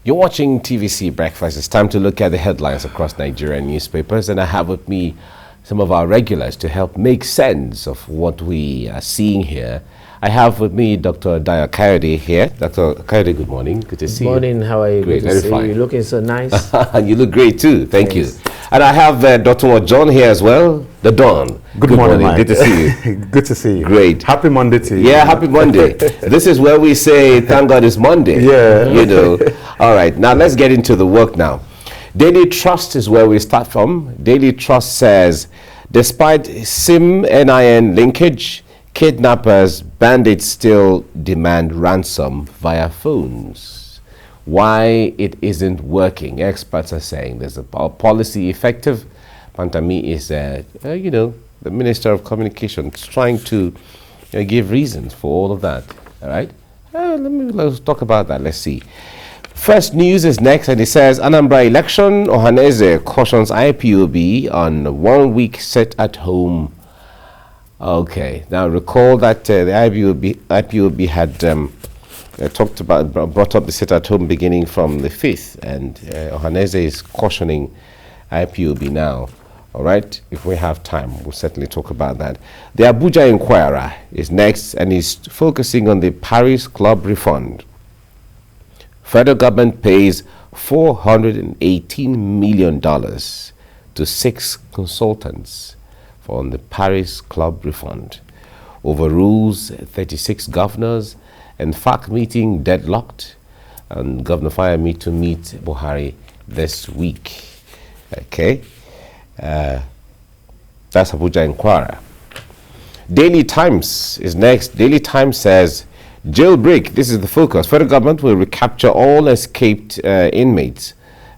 You're watching TVC Breakfast. It's time to look at the headlines across Nigerian newspapers, and I have with me some of our regulars to help make sense of what we are seeing here. I have with me Dr. Dayo Kayode here. Dr. Kayode, good morning. Good to see you. Good morning. How are you? Great, good to see you. You're looking so nice. And you look great too. Thank you. And I have Dotun Ojon here as well. The Don. Good morning, Mike. Good to see you. Good to see you. Great. Happy Monday to you. Yeah, happy Monday. This is where we say, thank God it's Monday. Yeah. You know. All right. Now let's get into the work now. Daily Trust is where we start from. Daily Trust says, despite SIM-NIN linkage, kidnappers, bandits still demand ransom via phones. Why it isn't working? Experts are saying there's a policy effective. Pantami is, the Minister of Communications trying to give reasons for all of that. All right? Let's talk about that. Let's see. First news is next, and it says, Anambra election, Ohaneze cautions IPOB on 1 week sit at home. Okay, now recall that the IPOB had brought up the sit-at-home beginning from the 5th, and Ohaneze is cautioning IPOB now. All right, if we have time, we'll certainly talk about that. The Abuja Inquirer is next, and is focusing on the Paris Club refund. Federal government pays $418 million to 6 consultants on the Paris Club refund, overrules 36 governors, and FAC meeting deadlocked, and Governor Fayemi to meet Buhari this week. Okay, that's Abuja Inquirer. Daily Times is next. Daily Times says, jailbreak, this is the focus. Federal government will recapture all escaped inmates.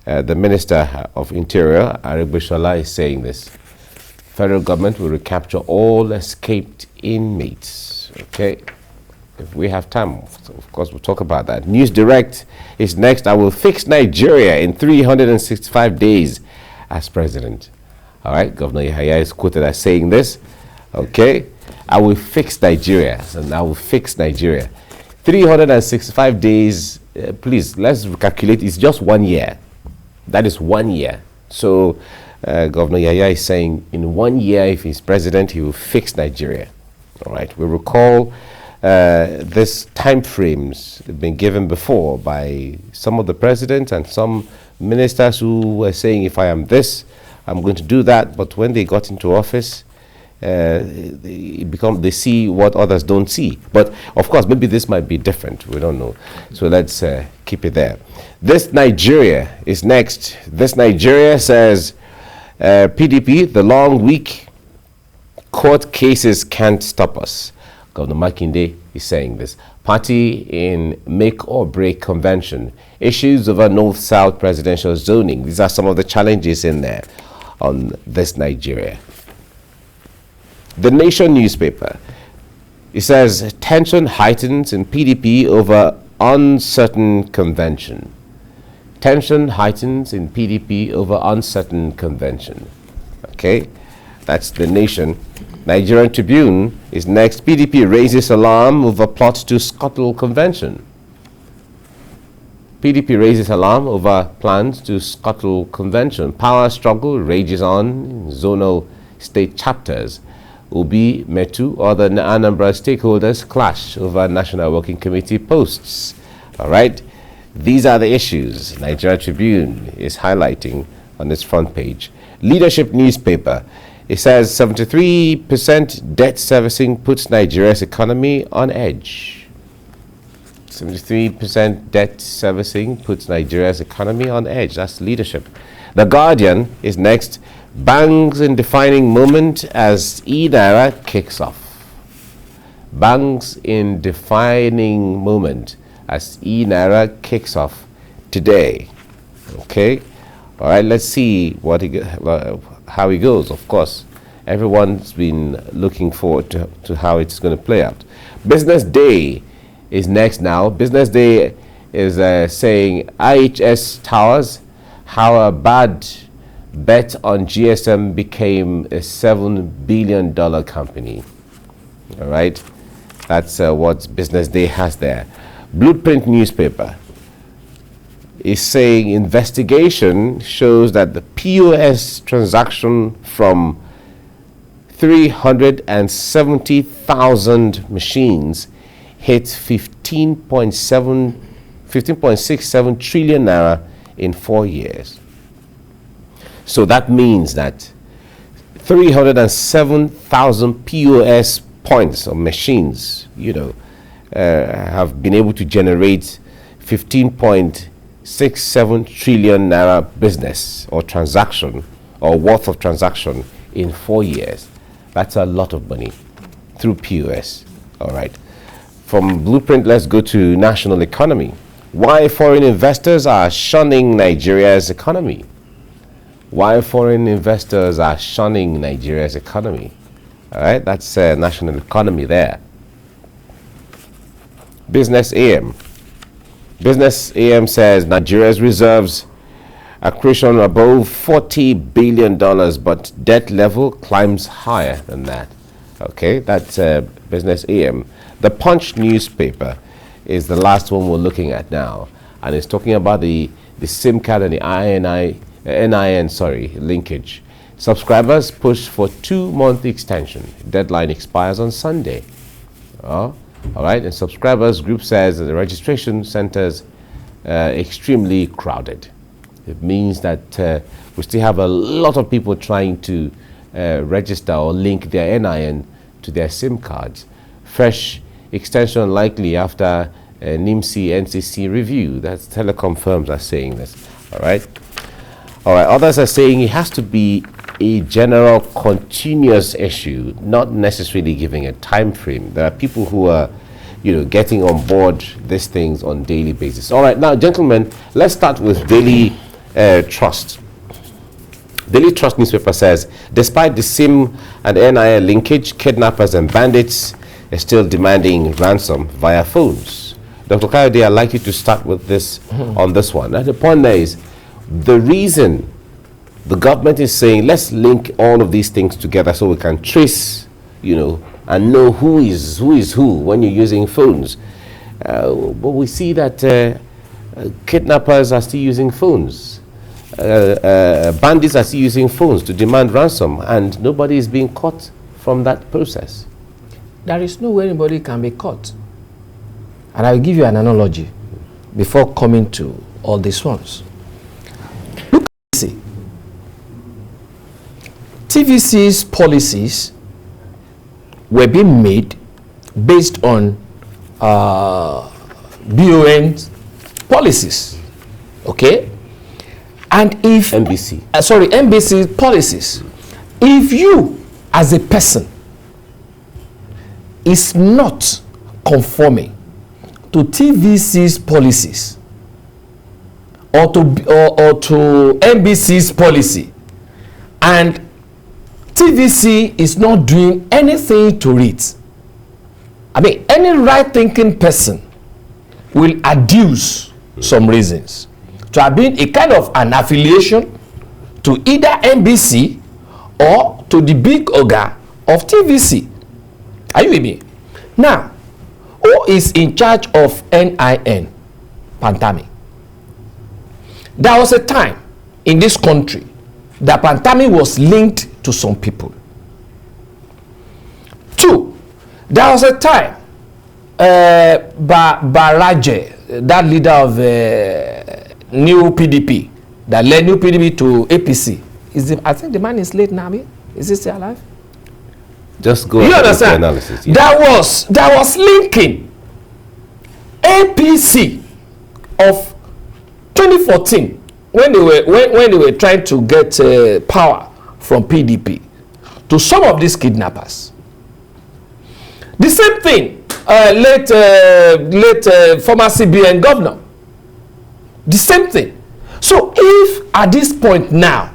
The Minister of Interior, Aribishala, is saying this. Federal government will recapture all escaped inmates. Okay, if we have time, of course, we'll talk about that. News Direct is next. I will fix Nigeria in 365 days as president. All right, Governor Yahaya is quoted as saying this. Okay, I will fix Nigeria, and I will fix Nigeria. 365 days, please, let's calculate. It's just 1 year. That is 1 year. So, Governor Yahaya is saying in 1 year, if he's president, he will fix Nigeria. All right. We recall this time frames have been given before by some of the presidents and some ministers who were saying, if I am this, I'm going to do that. But when they got into office, they see what others don't see. But of course, maybe this might be different. We don't know. So let's keep it there. This Nigeria is next. This Nigeria says, PDP, the long week, court cases can't stop us. Governor Makinde is saying this. Party in make or break convention. Issues over north-south presidential zoning. These are some of the challenges in there on this Nigeria. The Nation newspaper, it says, tension heightens in PDP over uncertain convention. Tension heightens in PDP over uncertain convention. Okay, that's The Nation. Nigerian Tribune is next. PDP raises alarm over plot to scuttle convention. PDP raises alarm over plans to scuttle convention. Power struggle rages on in zonal state chapters. Obi, Metu, other Anambra stakeholders clash over National Working Committee posts. All right. These are the issues Nigeria Tribune is highlighting on its front page. Leadership newspaper, it says 73% debt servicing puts Nigeria's economy on edge. 73% debt servicing puts Nigeria's economy on edge. That's leadership. The Guardian is next. Banks in defining moment as e-Naira kicks off. Banks in defining moment as e-Naira kicks off today. Okay, all right. Let's see what how he goes. Of course, everyone's been looking forward to how it's going to play out. Business Day is next now. Business Day is saying IHS Towers, how a bad bet on GSM became a $7 billion company. All right, that's what Business Day has there. Blueprint newspaper is saying investigation shows that the POS transaction from 370,000 machines hit 15.67 trillion naira in 4 years. So that means that 307,000 POS points or machines, have been able to generate 15.67 trillion naira business or transaction or worth of transaction in 4 years. That's a lot of money through POS. All right. From Blueprint, let's go to national economy. Why foreign investors are shunning Nigeria's economy? Why foreign investors are shunning Nigeria's economy? All right, that's national economy there. Business AM. Business AM says Nigeria's reserves accretion above $40 billion, but debt level climbs higher than that. Okay, that's Business AM. The Punch newspaper is the last one we're looking at now, and it's talking about the SIM card and the NIN linkage. Subscribers push for 2-month extension. Deadline expires on Sunday. All right, and subscribers group says that the registration centers extremely crowded. It means that we still have a lot of people trying to register or link their NIN to their SIM cards. Fresh extension likely after NIMC NCC review. That's telecom firms are saying this. All right. Others are saying it has to be a general continuous issue, not necessarily giving a time frame. There are people who are, getting on board these things on daily basis. All right, now, gentlemen, let's start with Daily Trust. Daily Trust newspaper says, despite the SIM and NIN linkage, kidnappers and bandits are still demanding ransom via phones. Dr. Kayode, I'd like you to start with this on this one. And the point there is, the reason the government is saying, let's link all of these things together so we can trace, and know who is who when you're using phones. But we see that kidnappers are still using phones. Bandits are still using phones to demand ransom, and nobody is being caught from that process. There is no way anybody can be caught. And I'll give you an analogy before coming to all these ones. Look at TVC. TVC's policies were being made based on BON's policies. Okay? And if NBC policies, if you as a person is not conforming to TVC's policies or to NBC's policy, and TVC is not doing anything to it, I mean, any right-thinking person will adduce some reasons to have been a kind of an affiliation to either NBC or to the big ogre of TVC. Are you with me? Now, who is in charge of NIN? Pantami. There was a time in this country that Pantami was linked to some people. 2, there was a time Baraje, that leader of New PDP, that led New PDP to APC. I think the man is late now. Is he still alive? Just go you understand? The analysis. Yeah. That was linking APC of 2014 when they were trying to get power from PDP to some of these kidnappers. The same thing, late former CBN governor. The same thing. So if at this point now,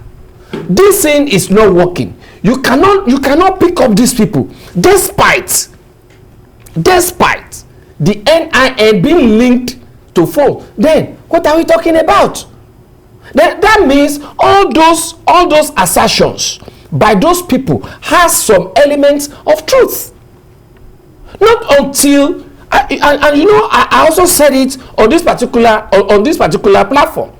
this thing is not working, you cannot pick up these people despite the NIN being linked to phone. Then what are we talking about? That means all those assertions by those people has some elements of truth. Not until And you know, I also said it on this particular platform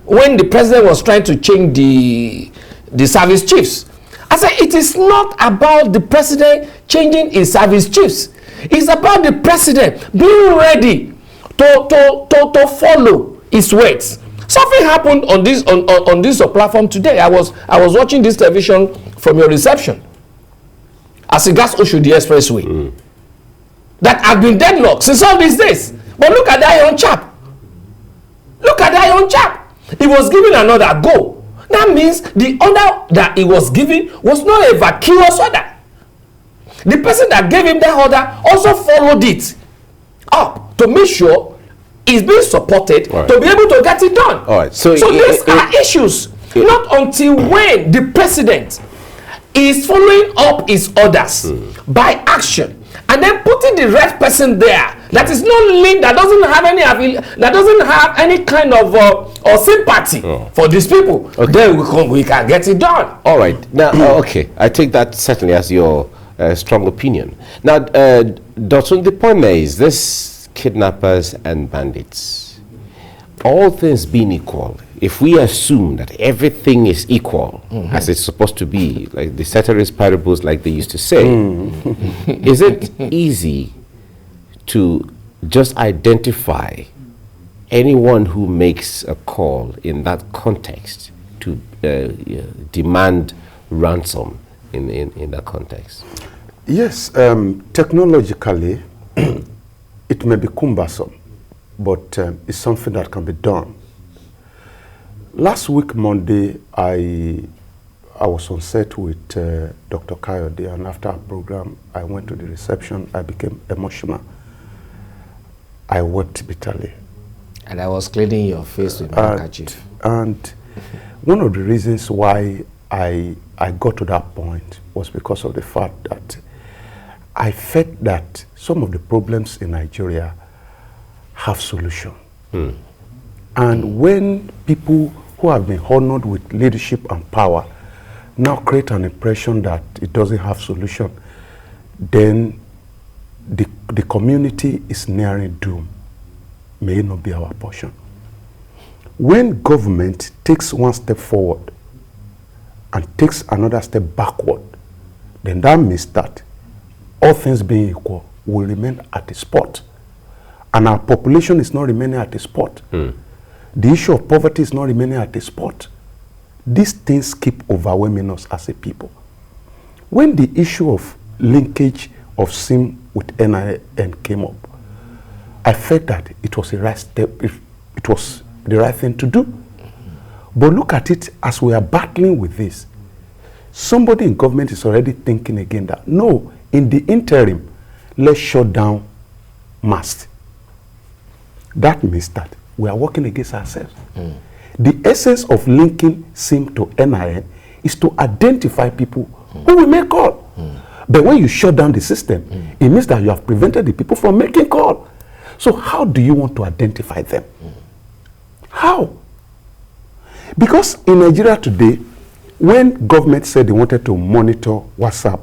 when the president was trying to change the service chiefs. I said it is not about the president changing his service chiefs. It's about the president being ready to follow his words. Something happened on this platform today. I was watching this television from your reception as regards Oshodi Expressway that had been deadlocked since all these days. But look at that young chap. Look at that young chap. He was given another go. That means the order that he was given was not a vacuous order. The person that gave him that order also followed it up to make sure he's being supported to be able to get it done. All right. So these are issues. Not until when the president is following up his orders by action and then putting the right person there that is not linked, that doesn't have any kind of or sympathy for these people, then we can get it done. All right. Now, okay, I take that certainly as your strong opinion. Now, Dotun, the point there is this: kidnappers and bandits, all things being equal, if we assume that everything is equal as it's supposed to be, like the satirist parables, like they used to say, is it easy to just identify anyone who makes a call in that context to demand ransom in that context? Yes, technologically, it may be cumbersome, but it's something that can be done. Last week, Monday, I was on set with Dr. Kayode, and after our program, I went to the reception. I became emotional. I wept bitterly. And I was cleaning your face with my handkerchief. And one of the reasons why I got to that point was because of the fact that I felt that some of the problems in Nigeria have solution. And when people who have been honored with leadership and power now create an impression that it doesn't have solution, then the community is nearing doom. May it not be our portion. When government takes one step forward and takes another step backward, then that means that all things being equal will remain at the spot. And our population is not remaining at the spot. The issue of poverty is not remaining at the spot. These things keep overwhelming us as a people. When the issue of linkage of SIM with NIN came up, I felt that it was the right step, it was the right thing to do. But look at it as we are battling with this. Somebody in government is already thinking again that, no, in the interim, let's shut down mast. That means that we are working against ourselves. The essence of linking SIM to NIN is to identify people who will make call. But when you shut down the system, it means that you have prevented the people from making call. So how do you want to identify them? How? Because in Nigeria today, when government said they wanted to monitor WhatsApp,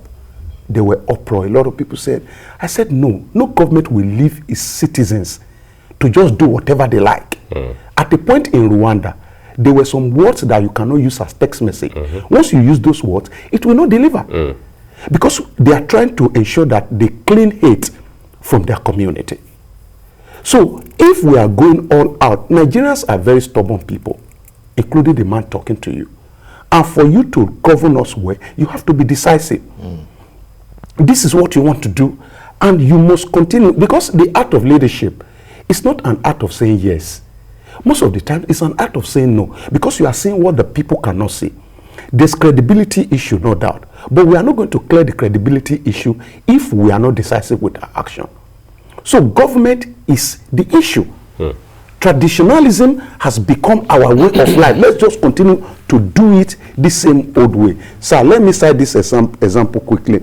they were uproar. A lot of people said, I said, no government will leave its citizens to just do whatever they like. At the point in Rwanda, there were some words that you cannot use as text message. Once you use those words, it will not deliver. Because they are trying to ensure that they clean hate from their community. So if we are going all out, Nigerians are very stubborn people, including the man talking to you. And for you to govern us well, you have to be decisive. This is what you want to do, and you must continue, because the art of leadership is not an art of saying yes. Most of the time, it's an art of saying no, because you are saying what the people cannot see. There's credibility issue, no doubt, but we are not going to clear the credibility issue if we are not decisive with our action. So government is the issue. Traditionalism has become our way of life. Let's just continue to do it the same old way. So let me cite this example quickly.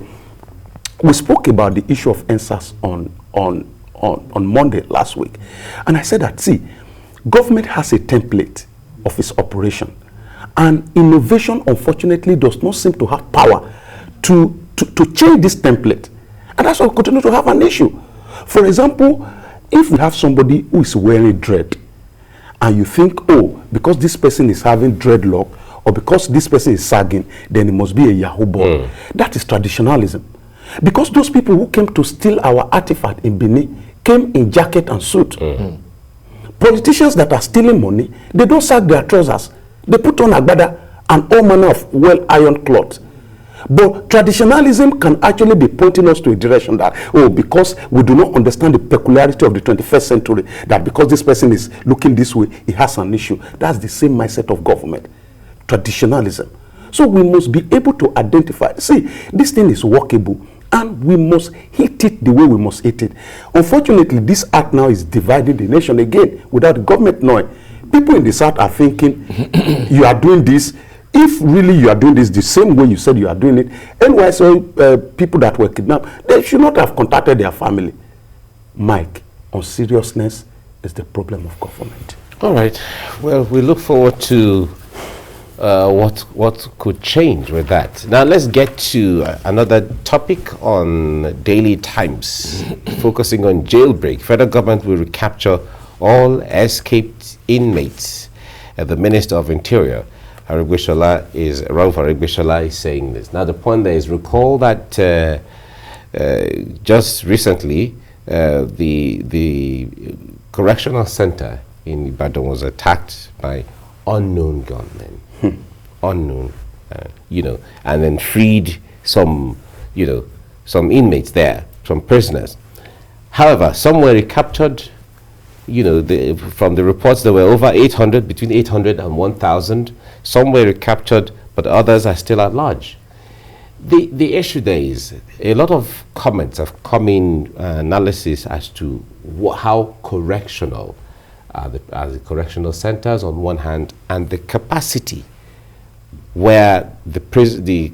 We spoke about the issue of NSAS on Monday last week. And I said that, see, government has a template of its operation. And innovation, unfortunately, does not seem to have power to change this template. And that's why we continue to have an issue. For example, if we have somebody who is wearing dread, and you think, oh, because this person is having dreadlock, or because this person is sagging, then it must be a Yahoo boy. That is traditionalism. Because those people who came to steal our artifact in Benin came in jacket and suit. Politicians that are stealing money, they don't sag their trousers. They put on agbada and all manner of well-ironed cloth. But traditionalism can actually be pointing us to a direction that, oh, because we do not understand the peculiarity of the 21st century, that because this person is looking this way, he has an issue. That's the same mindset of government. Traditionalism. So we must be able to identify. See, this thing is workable, and we must hit it the way we must hit it. Unfortunately, this act now is dividing the nation again without the government knowing. People in the South are thinking, you are doing this. If really you are doing this the same way you said you are doing it, NYSO people that were kidnapped, they should not have contacted their family. Mike, on seriousness is the problem of government. All right. Well, we look forward to what could change with that. Now let's get to another topic on Daily Times, focusing on jailbreak. Federal government will recapture all escaped inmates. The Minister of Interior, Arigbesola, is saying this. Now the point there is, recall that just recently the correctional center in Ibadan was attacked by unknown gunmen. Unknown, and then freed some inmates there, some prisoners. However, some were recaptured. From the reports, there were over 800, between 800 and 1,000. Some were recaptured, but others are still at large. The issue there is, a lot of comments have come in, analysis as to how correctional are the correctional centers on one hand, and the capacity where the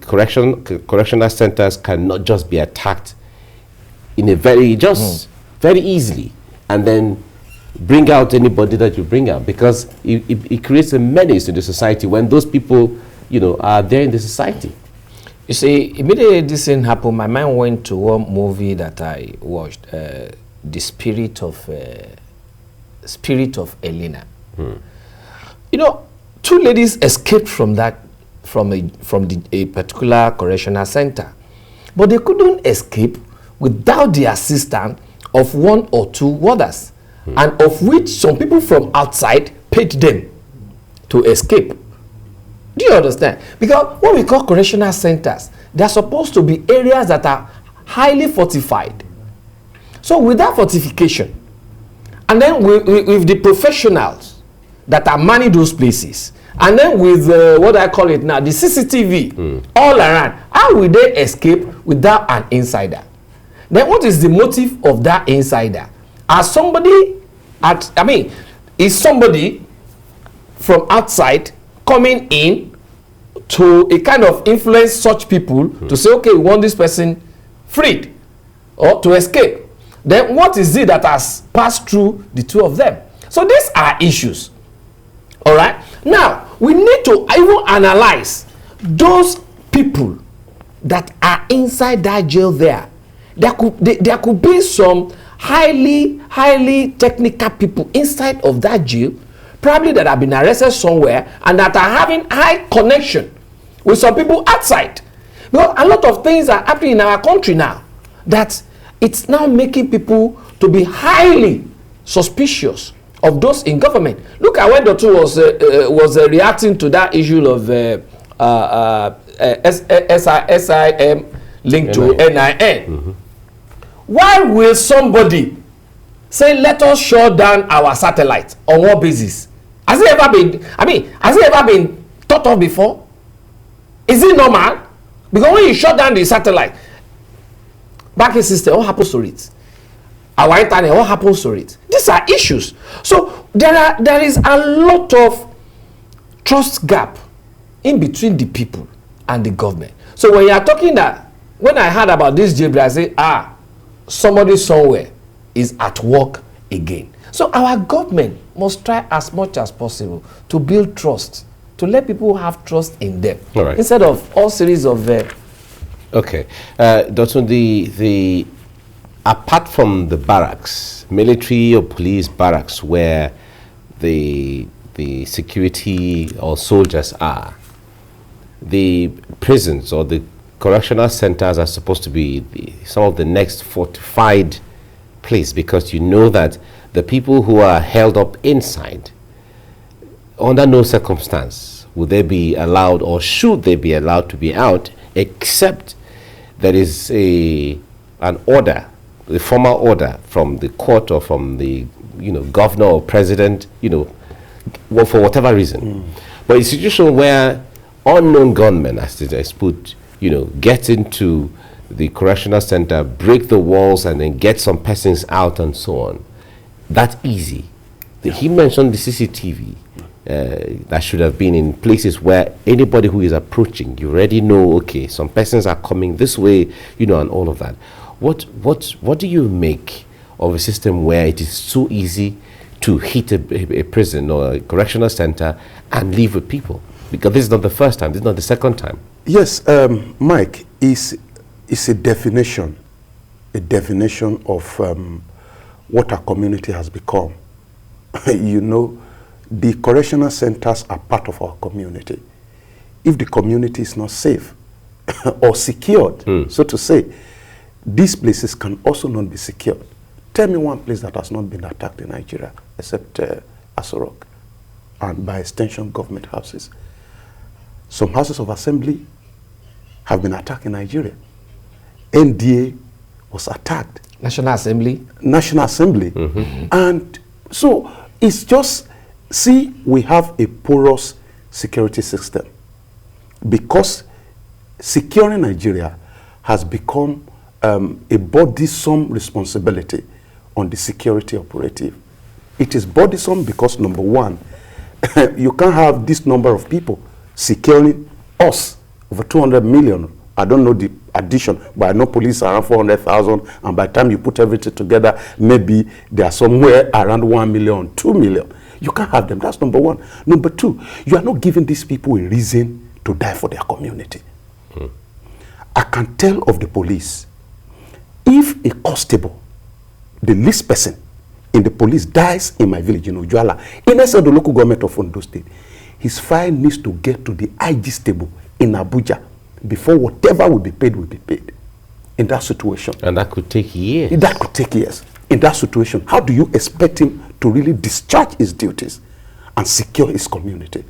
correctional centers cannot just be attacked in a very easily, and then bring out anybody that you bring out, because it creates a menace to the society when those people are there in the society. You see, immediately this thing happened, my mind went to one movie that I watched, The Spirit of Elena. Two ladies escaped from a particular correctional center, but they couldn't escape without the assistance of one or two warders, and of which some people from outside paid them to escape. Do you understand? Because what we call correctional centers, they are supposed to be areas that are highly fortified. So with that fortification, and then with the professionals that are manning those places, and then with what I call it now, the CCTV all around, how will they escape without an insider? Then what is the motive of that insider? Is somebody from outside coming in to a kind of influence such people to say, okay, we want this person freed or to escape? Then what is it that has passed through the two of them? So these are issues. All right. Now we need to even analyze those people that are inside that jail there. There could be some highly technical people inside of that jail, probably that have been arrested somewhere and that are having high connection with some people outside. Because a lot of things are happening in our country now that it's now making people to be highly suspicious of those in government. Look at when Dotun was reacting to that issue of SIM linked to NIN. Why will somebody say, let us shut down our satellite? On what basis? Has it ever been thought of before? Is it normal? Because when you shut down the satellite, banking system, what happens to it? Our internet, what happens to it? These are issues. So there is a lot of trust gap in between the people and the government. So when you are talking that, when I heard about this jailbreak, I say, somebody somewhere is at work again. So our government must try as much as possible to build trust, to let people have trust in them, instead of all series of okay, Dotun, the apart from the barracks, military or police barracks, where the security or soldiers are, the prisons or the correctional centers are supposed to be some of the next fortified place, because you know that the people who are held up inside, under no circumstance would they be allowed, or should they be allowed to be out, except there is an order, the formal order from the court or from the governor or president, for whatever reason. But a situation where unknown gunmen, as it is put, get into the correctional center, break the walls, and then get some persons out and so on, that's easy. He mentioned the CCTV. That should have been in places where anybody who is approaching, you already know, okay, some persons are coming this way, and all of that. What do you make of a system where it is so easy to hit a prison or a correctional center and leave with people? Because this is not the first time, this is not the second time. Yes, Mike, is a definition of what our community has become. The correctional centers are part of our community. If the community is not safe or secured, so to say, these places can also not be secured. Tell me one place that has not been attacked in Nigeria, except Asorok, and by extension, government houses. Some houses of assembly have been attacked in Nigeria. NDA was attacked. National Assembly? National Assembly. And so it's just, see, we have a porous security system, because securing Nigeria has become a burdensome responsibility on the security operative. It is burdensome because, number one, you can't have this number of people securing us, over 200 million. I don't know the addition, but I know police are around 400,000, and by the time you put everything together, maybe they are somewhere around 1 million, 2 million. You can't have them. That's number one. Number two, you are not giving these people a reason to die for their community. I can tell of the police, if a constable, the least person in the police, dies in my village in Ojala, inside the local government of Ondo State, his file needs to get to the IG stable in Abuja before whatever will be paid in that situation. And that could take years. That could take years. In that situation, how do you expect him to really discharge his duties and secure his community?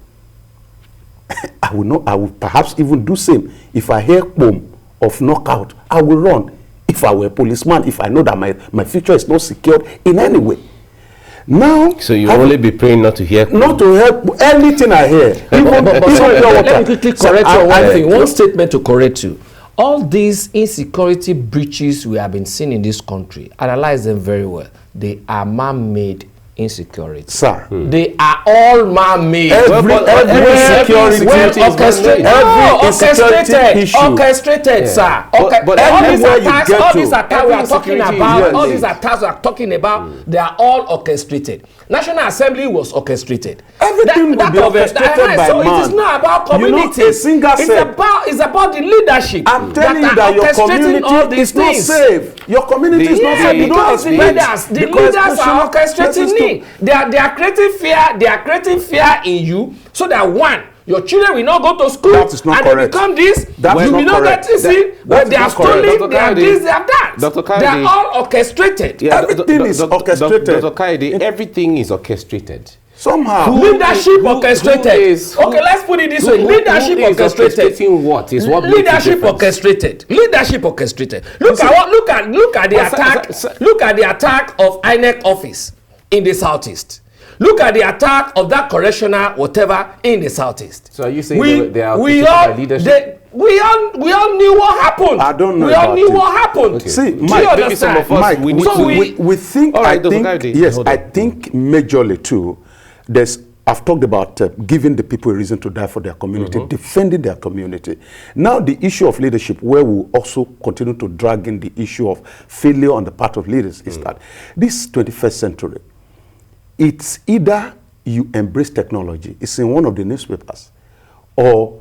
I will perhaps even do same. If I hear boom of knockout, I will run. If I were a policeman, if I know that my future is not secured in any way. Now, so you only be praying not to hear, not to help anything I hear. Let me quickly correct you on one thing. One statement to correct you. All these insecurity breaches we have been seeing in this country, analyze them very well. They are man-made insecurity. Sir. They are all man-made. Every insecurity orchestrated, sir. But all these attacks we are talking about, all these attacks we are talking about, they are all orchestrated. National Assembly was orchestrated. Everything will be orchestrated by so man. it is not about community. It's about the leadership. I'm telling you that your community is not safe. Your community is not safe. Because the leaders are orchestrating it. They are creating fear. They are creating fear in you, so that one, your children will not go to school. That is not and correct. They become this. That you will not get to see. But they are stealing. They are this. They are that. They are all orchestrated. Yeah, everything is orchestrated. Dr. Kayode, everything is orchestrated. Somehow. Leadership orchestrated. Okay, let's put it this way. Leadership orchestrated. What is what leadership orchestrated. Leadership orchestrated. Look at the attack. Look at the attack of INEC office in the southeast. Look at the attack of that correctional whatever in the southeast. So are you saying they are by leadership? We all knew what happened. I don't know. We all knew what happened. Okay. See, Mike, maybe some of us, Mike, we think. Right, I think majorly too. I've talked about giving the people a reason to die for their community, defending their community. Now the issue of leadership, where we also continue to drag in the issue of failure on the part of leaders, is that this 21st century, it's either you embrace technology, it's in one of the newspapers, or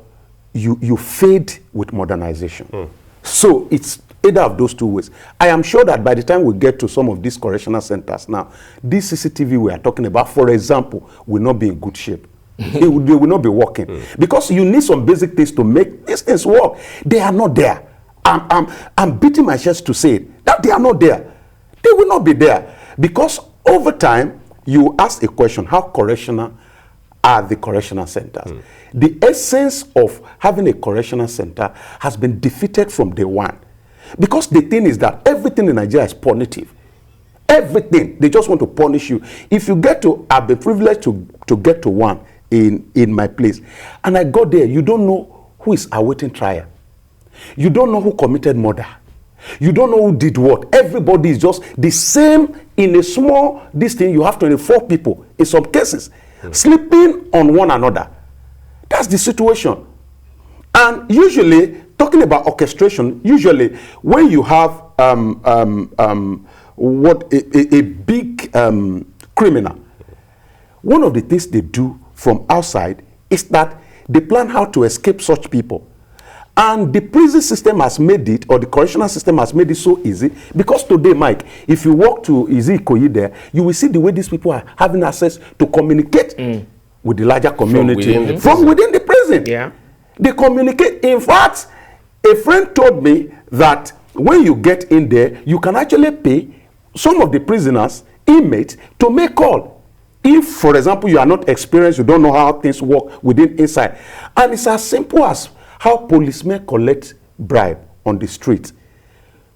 you fade with modernization. So it's Either of those two ways. I am sure that by the time we get to some of these correctional centers now, this CCTV we are talking about, for example, will not be in good shape. They will not be working. Because you need some basic things to make these things work. They are not there. I'm beating my chest to say it, that they are not there. They will not be there. Because over time, you ask a question, how correctional are the correctional centers? The essence of having a correctional center has been defeated from day one. Because the thing is that everything in Nigeria is punitive. Everything. They just want to punish you. If you get to, I've been privileged to get to one in my place. And I got there, you don't know who is awaiting trial. You don't know who committed murder. You don't know who did what. Everybody is just the same in a small, this thing, you have 24 people, in some cases, sleeping on one another. That's the situation. And usually, talking about orchestration, usually when you have a big criminal, one of the things they do from outside is that they plan how to escape such people. And the prison system has made it, or the correctional system has made it so easy, because today, Mike, if you walk to Ikoyi there, you will see the way these people are having access to communicate with the larger community from within the prison. Yeah. They communicate. In fact, a friend told me that when you get in there, you can actually pay some of the prisoners, inmates, to make call. If, for example, you are not experienced, you don't know how things work within inside. And it's as simple as how policemen collect bribe on the street.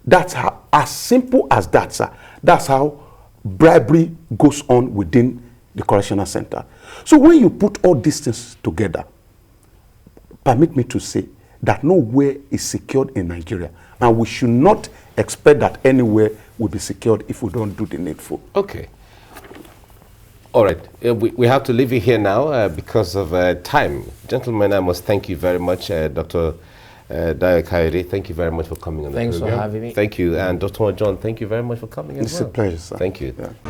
That's how, as simple as that, sir. That's how bribery goes on within the correctional center. So when you put all these things together, permit me to say that nowhere is secured in Nigeria. And we should not expect that anywhere will be secured if we don't do the needful. Okay. All right. We have to leave it here now because of time. Gentlemen, I must thank you very much, Dr. Dayo Kayode. Thank you very much for coming on the program. Thanks for having me. Thank you. And Dr. Ojon, thank you very much for coming as well. It's a pleasure, sir. Thank you. Yeah.